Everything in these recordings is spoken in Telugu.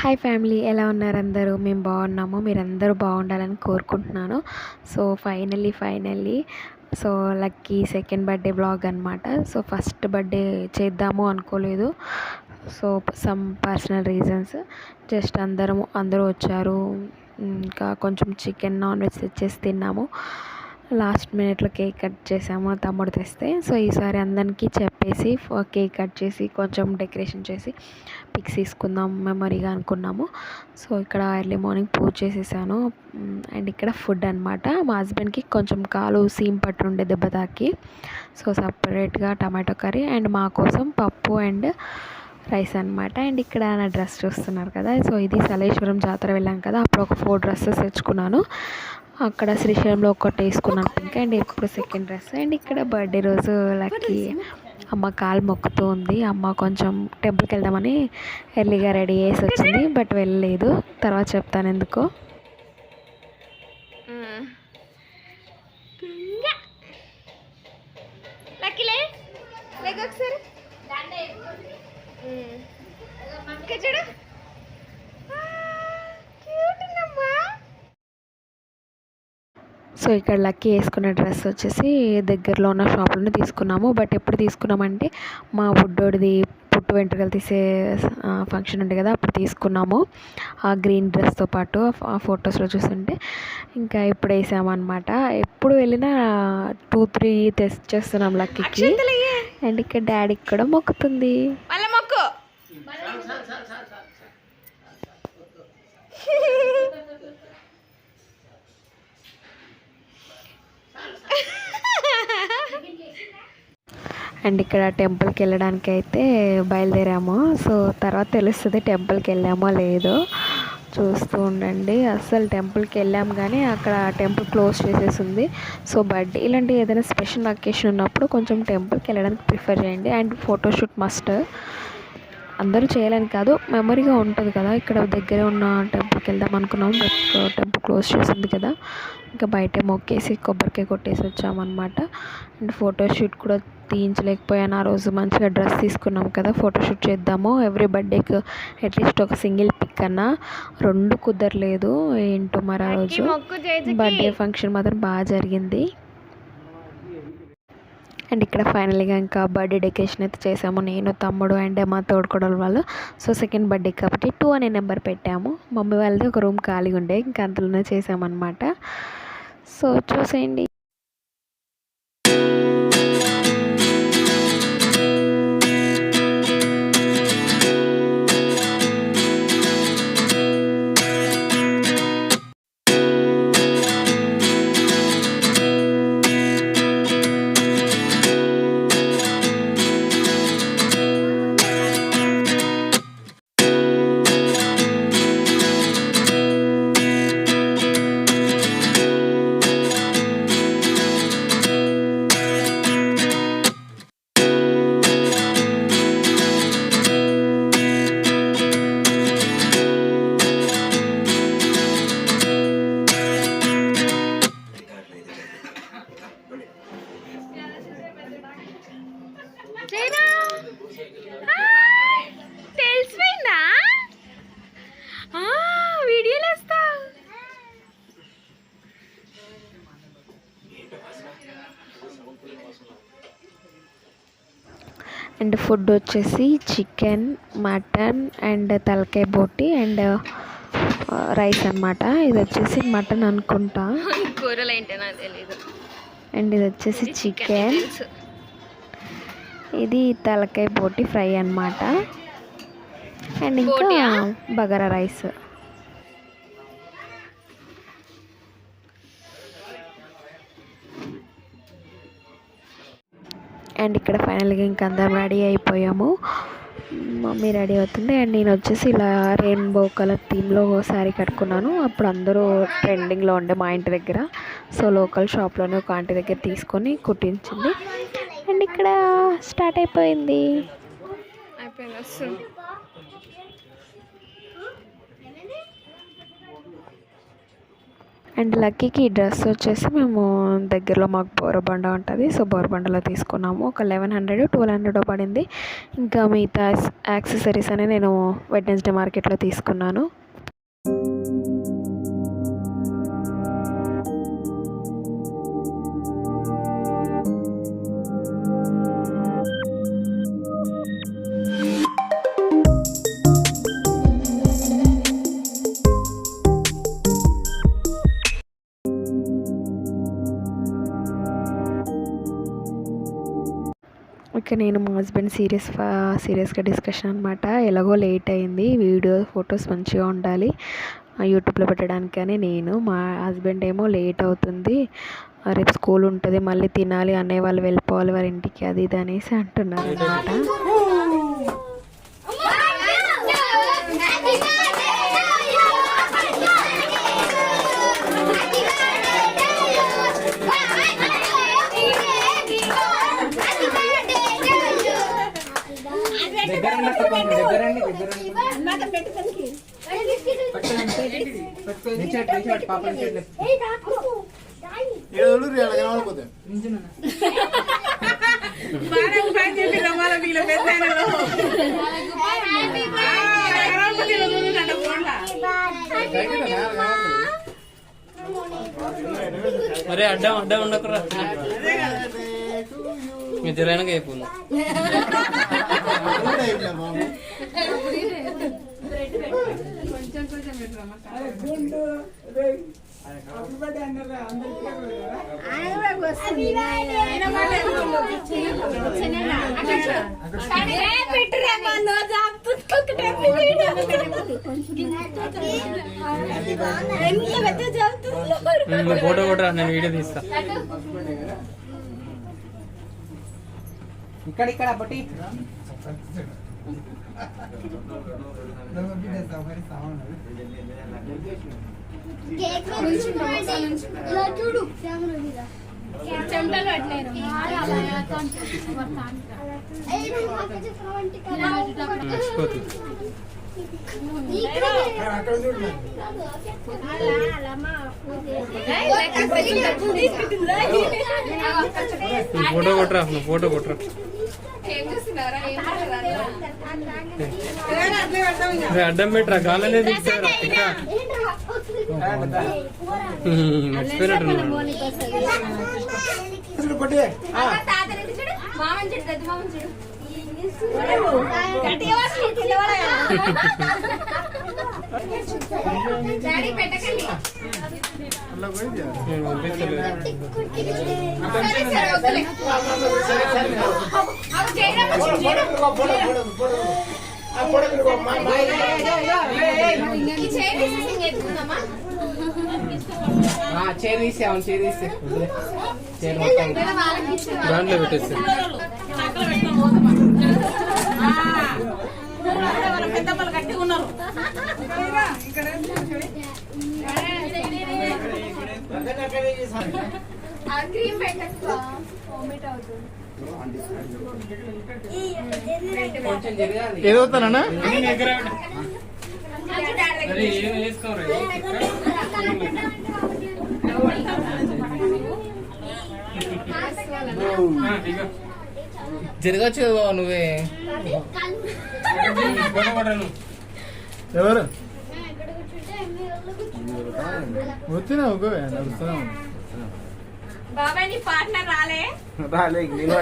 హాయ్ ఫ్యామిలీ, ఎలా ఉన్నారు అందరూ? మేము బాగున్నాము. మీరందరూ బాగుండాలని కోరుకుంటున్నాను. So finally so lucky second birthday blog అనమాట. సో ఫస్ట్ బర్త్డే చేద్దాము అనుకోలేదు. So some personal reasons just అందరూ వచ్చారు. ఇంకా కొంచెం చికెన్ నాన్ వెజ్ తెచ్చేసి తిన్నాము. లాస్ట్ మినిట్లో కేక్ కట్ చేసాము తమ్ముడు తెస్తే. సో ఈసారి అందరికీ చెప్పేసి కేక్ కట్ చేసి కొంచెం డెకరేషన్ చేసి పిక్స్ తీసుకుందాం మెమరీగా అనుకున్నాము. సో ఇక్కడ ఎర్లీ మార్నింగ్ పూజ చేసేసాను. అండ్ ఇక్కడ ఫుడ్ అనమాట. మా హస్బెండ్కి కొంచెం కాలు సీమ్ పట్టు ఉండే దెబ్బ తాకి, సో సపరేట్గా టమాటో కర్రీ అండ్ మా కోసం పప్పు అండ్ రైస్ అనమాట. అండ్ ఇక్కడ నా డ్రెస్ చూస్తున్నారు కదా. సో ఇది సలేశ్వరం జాతర వెళ్ళాం కదా, అప్పుడు ఒక 4 డ్రెస్సెస్ తెచ్చుకున్నాను. అక్కడ శ్రీశైలంలో ఒకటి వేసుకున్నాను పింక్. అండ్ ఇప్పుడు సెకండ్ డ్రెస్. అండ్ ఇక్కడ బర్త్డే రోజు లక్కీ అమ్మ కాలు మొక్కుతూ ఉంది. అమ్మ కొంచెం టెంపుల్కి వెళ్దామని ఎర్లీగా రెడీ చేసి వచ్చింది, బట్ వెళ్ళలేదు. తర్వాత చెప్తాను ఎందుకో. సో ఇక్కడ లక్కీ వేసుకున్న డ్రెస్ వచ్చేసి దగ్గరలో ఉన్న షాప్లోనే తీసుకున్నాము. బట్ ఎప్పుడు తీసుకున్నామంటే మా బుడ్డోడిది పుట్టు వెంట్రుకలు తీసే ఫంక్షన్ ఉంది కదా, అప్పుడు తీసుకున్నాము ఆ గ్రీన్ డ్రెస్తో పాటు. ఆ ఫొటోస్లో చూస్తుంటే ఇంకా ఇప్పుడు వేసామన్నమాట. ఎప్పుడు వెళ్ళినా 2-3 తెచ్చేస్తున్నాం లక్కీకి. అండ్ ఇక్కడ డాడీకి కూడా మొక్కుతుంది. అండ్ ఇక్కడ టెంపుల్కి వెళ్ళడానికి అయితే బయలుదేరాము. సో తర్వాత తెలుస్తుంది టెంపుల్కి వెళ్ళామో లేదో. చూస్తూ ఉండండి. అస్సలు టెంపుల్కి వెళ్ళాము కానీ అక్కడ టెంపుల్ క్లోజ్ చేసేసింది. సో బర్త్డే ఇలాంటి ఏదైనా స్పెషల్ అకేషన్ ఉన్నప్పుడు కొంచెం టెంపుల్కి వెళ్ళడానికి ప్రిఫర్ చేయండి. And photoshoot must. అందరూ చేయాలని కాదు, మెమరీగా ఉంటుంది కదా. ఇక్కడ దగ్గరే ఉన్న టెంపుల్కి వెళ్దాం అనుకున్నాము, బట్ టెంపుల్ క్లోజ్ చేసింది కదా. ఇంకా బయట మొక్కేసి కొబ్బరికాయ కొట్టేసి వచ్చామన్నమాట. అండ్ ఫోటోషూట్ కూడా తీయించలేకపోయాను ఆ రోజు. మంచిగా డ్రెస్ తీసుకున్నాం కదా, ఫోటోషూట్ చేద్దాము ఎవ్రీ బర్త్డేకి అట్లీస్ట్ ఒక సింగిల్ పిక్ అన్నా. 2 కుదరలేదు ఏంటో మరి ఆ రోజు. బర్త్డే ఫంక్షన్ మాత్రం బాగా జరిగింది. అండ్ ఇక్కడ ఫైనల్గా ఇంకా బర్త్డే డెకరేషన్ అయితే చేసాము నేను, తమ్ముడు అండ్ మా తోడుకోడలు వాళ్ళు. సో సెకండ్ బర్త్డే కాబట్టి 2 అనే నెంబర్ పెట్టాము. మమ్మీ వాళ్ళది ఒక రూమ్ ఖాళీగా ఉండే, ఇంకా అందులోనే చేసామన్నమాట. సో చూసేయండి. తెలిసిపోయిందా? వీడియోలు వస్తా. అండ్ ఫుడ్ వచ్చేసి చికెన్, మటన్ అండ్ తలకాయ బోటి అండ్ రైస్ అనమాట. ఇది వచ్చేసి మటన్ అనుకుంటా, కూరలు ఏంటో నాకు తెలీదు. అండ్ ఇది వచ్చేసి చికెన్, ఇది తలకాయ బోటి ఫ్రై అన్నమాట. అండ్ ఇంకా బగారా రైస్. అండ్ ఇక్కడ ఫైనల్గా ఇంకా అందరం రెడీ అయిపోయాము. మమ్మీ రెడీ అవుతుంది అండ్ నేను వచ్చేసి ఇలా రెయిన్బో కలర్ థీమ్లో శారీ కట్టుకున్నాను. అప్పుడు అందరూ ట్రెండింగ్లో ఉండే మా ఇంటి దగ్గర. సో లోకల్ షాప్లోనే ఒక ఆంటీ దగ్గర తీసుకొని కుట్టించింది. అండ్ ఇక్కడ స్టార్ట్ అయిపోయింది. అండ్ లక్కీకి ఈ డ్రెస్ వచ్చేసి మేము దగ్గరలో మాకు బోరబండ ఉంటుంది. సో బోరబండలో తీసుకున్నాము. ఒక 1100-1200 పడింది. ఇంకా మిగతా యాక్సెసరీస్ అని నేను వెడ్నెస్డే మార్కెట్లో తీసుకున్నాను. ఇక నేను మా హస్బెండ్ సీరియస్గా డిస్కషన్ అనమాట. ఎలాగో లేట్ అయింది, వీడియో ఫొటోస్ మంచిగా ఉండాలి యూట్యూబ్లో పెట్టడానికి అని. నేను మా హస్బెండ్ ఏమో లేట్ అవుతుంది, రేపు స్కూల్ ఉంటుంది, మళ్ళీ తినాలి, అన్నయ్య వాళ్ళు వెళ్ళిపోవాలి వారి ఇంటికి, అది ఇది అనేసి అంటున్నారు అనమాట. అరే అడ్డం అడ్డం ఉండకురా, మీ జరైనగా అయిపోయింది. ఫోటో కూడా నేను వీడియో తీస్తా. ఇక్కడ పట్టి చూడు చెమటలు పట్టలేరు. ఫోటో కొట్టరా, ఫోటో కొట్టరా. అడ్డం పెట్టరా, గాలనే దిగుతారా. ఇక్కడ మర్చిపోయినట్టున్నాడు. దాంట్లో పెట్టేసి పెద్దమ్మలు గట్టి ఉన్నారు. ఏదవుతానా జరగచ్చు నువ్వే. ఎవరు వచ్చినావు నడుస్తున్నావు. బాబాయ్ నీ పార్ట్నర్ రాలే రాలే నేను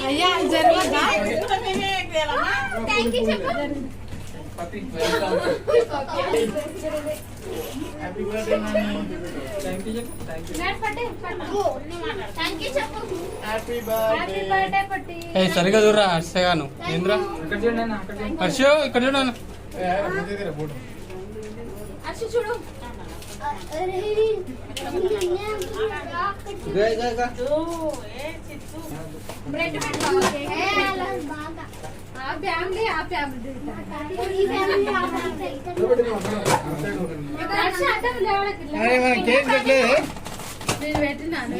అయ్యా జరగదా. థ్యాంక్ యూ చెప్పు. సరిగా చూడరా హర్షగాను. ఏంద్రా హర్ష ఇక్కడ చూడ. చూడు బ్రెడ్ ఫ్యామిలీ ఆ ఫ్యామిలీ కేక్ పెట్టలేదు. నేను పెట్టినాను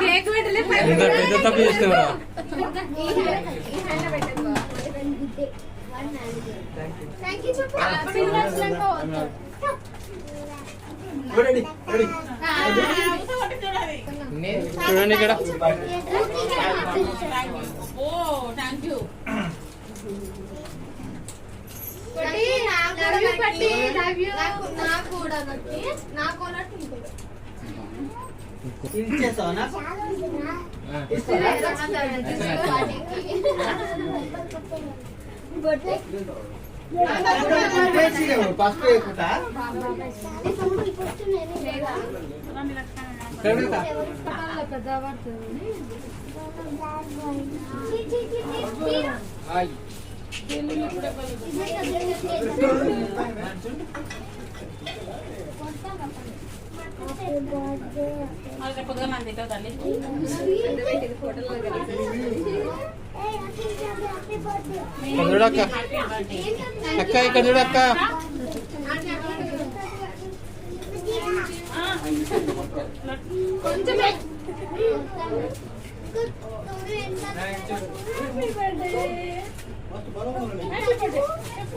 కేక్ పెట్టలే ఎంత పెద్ద తప్పు చేసినావురా. థ్యాంక్ యూ చెప్పు రెడీ రెడీ చూడండి ఇక్కడ. ఓ థ్యాంక్ యూ ఫస్ట్ ఎక్కుతా పొద్దుగా మన దగ్గర తల్లి ఇక్కడ చూడక్క. అక్క ఇక్కడ చూడక్క. కొంచెమే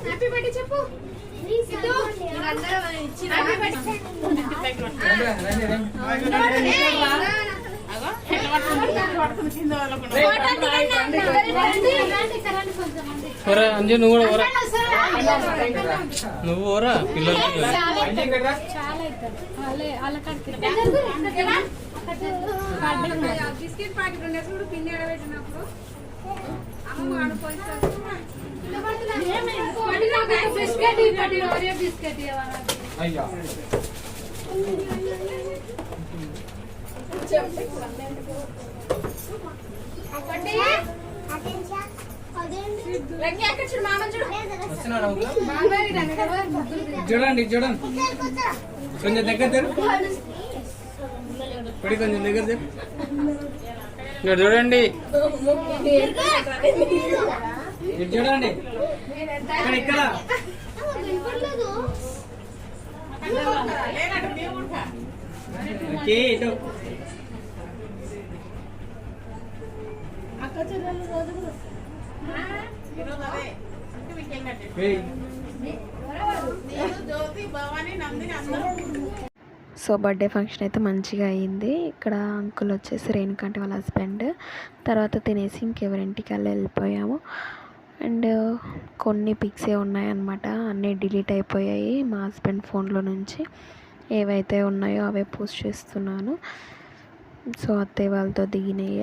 హ్యాపీ బర్త్డే చెప్పు ఓరా అంజు నువ్వు కూడా ఓరా. నువ్వు ఓరా పిల్లలు. బిస్కెట్ ప్యాకెట్ ఉండే చూడు పిన్ని ఎడబెట్టినప్పుడు అమ్మ ఆడుకోవాలి బిస్కెట్ ఇవ్వండి ఓరియో బిస్కెట్ అయ్యా చూడండి చూడండి కొంచెం దగ్గర తెరు. పడి కొంచెం దగ్గర తెరు. ఇక్కడ చూడండి ఇది చూడండి ఇక్కడ ఇక్కడ ఓకే ఇటు ఏయ్. సో బర్త్డే ఫంక్షన్ అయితే మంచిగా అయ్యింది. ఇక్కడ అంకుల్ వచ్చేసి రేణుకాంటి వాళ్ళ హస్బెండ్. తర్వాత తినేసి ఇంకెవరింటికి వెళ్ళిపోయాము. అండ్ కొన్ని పిక్సే ఉన్నాయన్నమాట, అన్నీ డిలీట్ అయిపోయాయి మా హస్బెండ్ ఫోన్లో నుంచి. ఏవైతే ఉన్నాయో అవే పోస్ట్ చేస్తున్నాను. సో అత్తయ్య వాళ్ళతో దిగినాయి,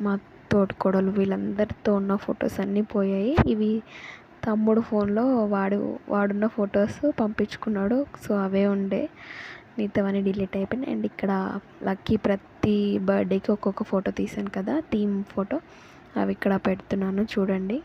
మా తోటికోడలు వీళ్ళందరితో ఉన్న ఫొటోస్ అన్నీ పోయాయి. ఇవి తమ్ముడు ఫోన్లో వాడున్న ఫొటోస్ పంపించుకున్నాడు. సో అవే ఉండే, మిగతావన్నీ డిలీట్ అయిపోయినాయి. అండ్ ఇక్కడ లక్కీ ప్రతి బర్త్డేకి ఒక్కొక్క ఫోటో తీసాను కదా, థీమ్ ఫోటో, అవి ఇక్కడ పెడుతున్నాను చూడండి.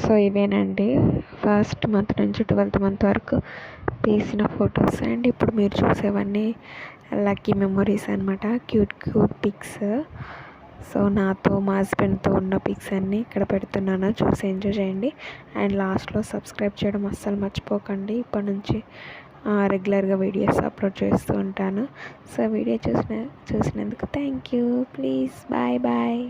సో ఇవేనండి ఫస్ట్ మంత్ నుంచి 12th మంత్ వరకు తీసిన ఫొటోస్. అండ్ ఇప్పుడు మీరు చూసేవన్నీ లక్కీ మెమొరీస్ అనమాట, క్యూట్ క్యూట్ పిక్స్. సో నాతో మా హస్బెండ్తో ఉన్న పిక్స్ అన్నీ ఇక్కడ పెడుతున్నాను, చూసి ఎంజాయ్ చేయండి. అండ్ లాస్ట్లో సబ్స్క్రైబ్ చేయడం అస్సలు మర్చిపోకండి. ఇప్పటి నుంచి రెగ్యులర్గా వీడియోస్ అప్లోడ్ చేస్తూ ఉంటాను. సో వీడియో చూసినందుకు thank you. Please bye bye.